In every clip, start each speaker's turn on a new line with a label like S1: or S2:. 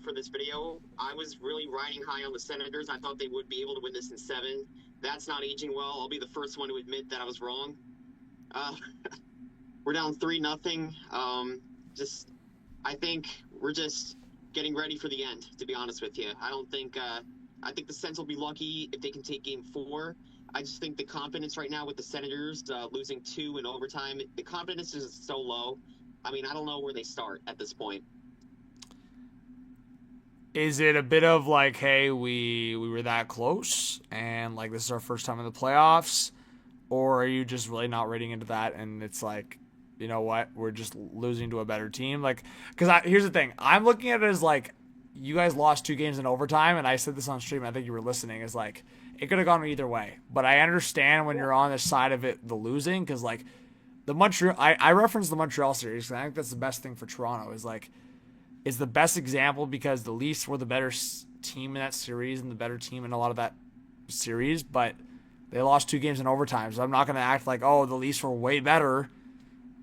S1: for this video. I was really riding high on the Senators. I thought they would be able to win this in 7. That's not aging well. I'll be the first one to admit that I was wrong. Uh, we're down 3-0. I think we're just getting ready for the end, to be honest with you. I think the Sens will be lucky if they can take game 4. I just think the confidence right now with the Senators losing 2 in overtime, the confidence is so low. I mean, I don't know where they start at this point.
S2: Is it a bit of like, hey, we were that close and like this is our first time in the playoffs? Or are you just really not reading into that and it's like, you know what, we're just losing to a better team? Like, because here's the thing. I'm looking at it as like, you guys lost 2 games in overtime, and I said this on stream, I think you were listening, is like, it could have gone either way. But I understand when you're on the side of it, the losing, because like, the Montreal, I referenced the Montreal series, because I think that's the best thing for Toronto, is like, it's the best example because the Leafs were the better team in that series and the better team in a lot of that series, but they lost 2 games in overtime. So I'm not going to act like, oh, the Leafs were way better,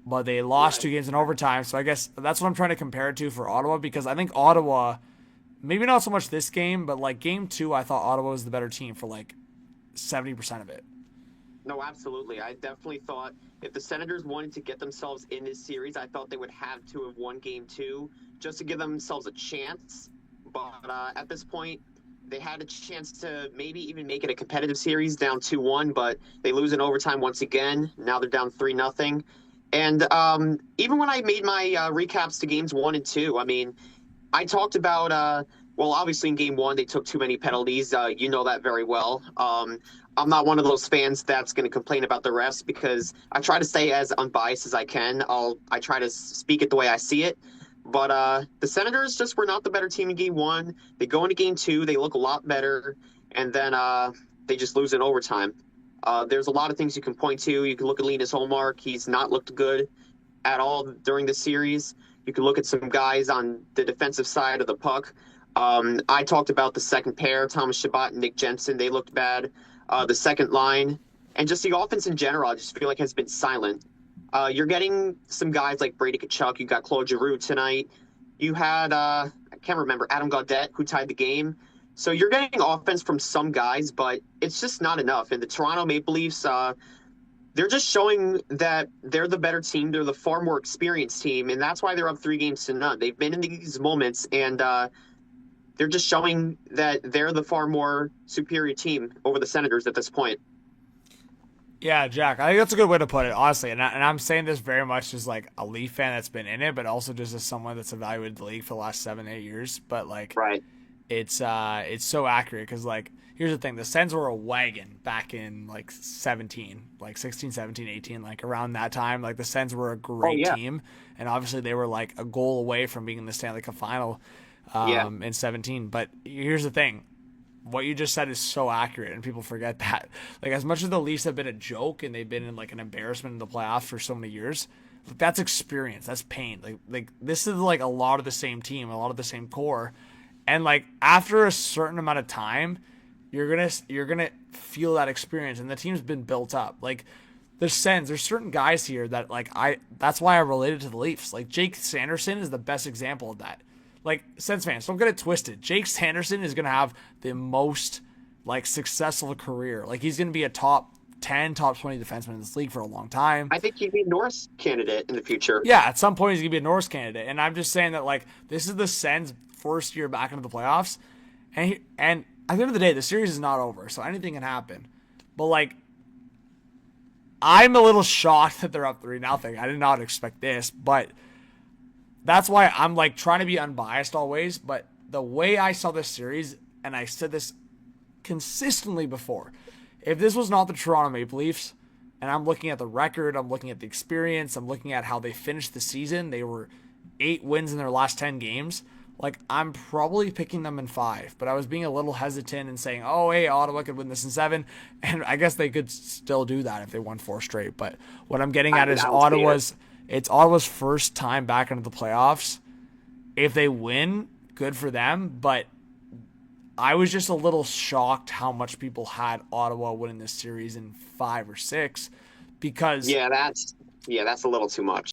S2: but they lost 2 games in overtime. So I guess that's what I'm trying to compare it to for Ottawa, because I think Ottawa, maybe not so much this game, but like game 2, I thought Ottawa was the better team for like 70% of it.
S1: No, absolutely. I definitely thought if the Senators wanted to get themselves in this series, I thought they would have to have won game 2 just to give themselves a chance. But at this point, they had a chance to maybe even make it a competitive series, down 2-1, but they lose in overtime once again. Now they're down 3-0. And even when I made my recaps to games 1 and 2, I mean, I talked about, well, obviously in game 1, they took too many penalties. You know that very well. I'm not one of those fans that's going to complain about the refs because I try to stay as unbiased as I can. I try to speak it the way I see it. But the Senators just were not the better team in game 1. They go into game 2, they look a lot better, and then they just lose in overtime. There's a lot of things you can point to. You can look at Linus Hallmark. He's not looked good at all during the series. You can look at some guys on the defensive side of the puck. I talked about the second pair, Thomas Chabot and Nick Jensen. They looked bad. The second line, and just the offense in general, I just feel like has been silent. You're getting some guys like Brady Tkachuk. You got Claude Giroux tonight. You had, I can't remember, Adam Gaudette, who tied the game. So you're getting offense from some guys, but it's just not enough. And the Toronto Maple Leafs, they're just showing that they're the better team. They're the far more experienced team, and that's why they're up 3-0. They've been in these moments, and they're just showing that they're the far more superior team over the Senators at this point.
S2: Yeah, Jack, I think that's a good way to put it, honestly. And I'm saying this very much as like a Leaf fan that's been in it, but also just as someone that's evaluated the league for the last 7-8 years. But like,
S1: right,
S2: it's so accurate because like, here's the thing: the Sens were a wagon back in like 17, like 16, 17, 18, like around that time. Like the Sens were a great team, and obviously they were like a goal away from being in the Stanley Cup final in 17. But here's the thing. What you just said is so accurate, and people forget that. Like, as much as the Leafs have been a joke and they've been in like an embarrassment in the playoffs for so many years, like, that's experience, that's pain. Like this is like a lot of the same team, a lot of the same core, and like after a certain amount of time, you're gonna feel that experience, and the team's been built up. Like the Sens, there's certain guys here that like that's why I related to the Leafs. Like Jake Sanderson is the best example of that. Like, Sens fans, don't get it twisted. Jake Sanderson is going to have the most, like, successful career. Like, he's going to be a top 10, top 20 defenseman in this league for a long time.
S1: I think he'd be a Norris candidate in the future.
S2: Yeah, at some point he's going to be a Norris candidate. And I'm just saying that, like, this is the Sens' first year back into the playoffs. And at the end of the day, the series is not over, so anything can happen. But, like, I'm a little shocked that they're up 3-0. I did not expect this, but that's why I'm like trying to be unbiased always, but the way I saw this series, and I said this consistently before, if this was not the Toronto Maple Leafs, and I'm looking at the record, I'm looking at the experience, I'm looking at how they finished the season, they were 8 wins in their last 10 games, like I'm probably picking them in 5, but I was being a little hesitant and saying, oh, hey, Ottawa could win this in 7, and I guess they could still do that if they won 4 straight, but what I'm getting at is it's Ottawa's first time back into the playoffs. If they win, good for them. But I was just a little shocked how much people had Ottawa winning this series in 5 or 6 because
S1: that's a little too much.